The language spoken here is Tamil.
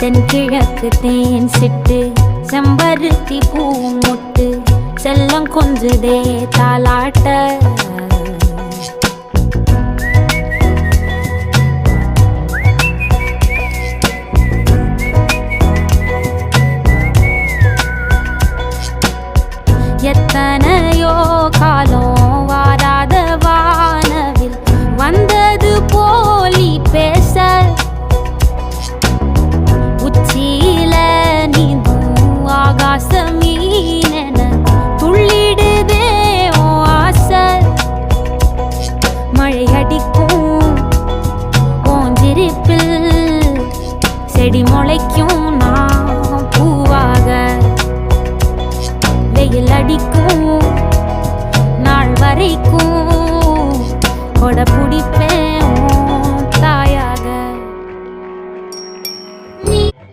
தென்கிழக்கு தேன் சிட்டு செம்பருத்தி பூ முட்டு செல்லம் கொஞ்சுதே தாலாட்ட எத்தனையோ காலம் வாராத வானவில் வந்தது போலி பேச உச்சியில நீந்தும் ஆகாச மீனென துள்ளிடுதே ஓ ஆசை மழை அடிக்கும் ஓஞ்சிருப்பில் செடி முளைக்கும் நான் பூவாக வெயில் அடிக்கும் நாள் வரைக்கும் கொடை பிடிப்பேன்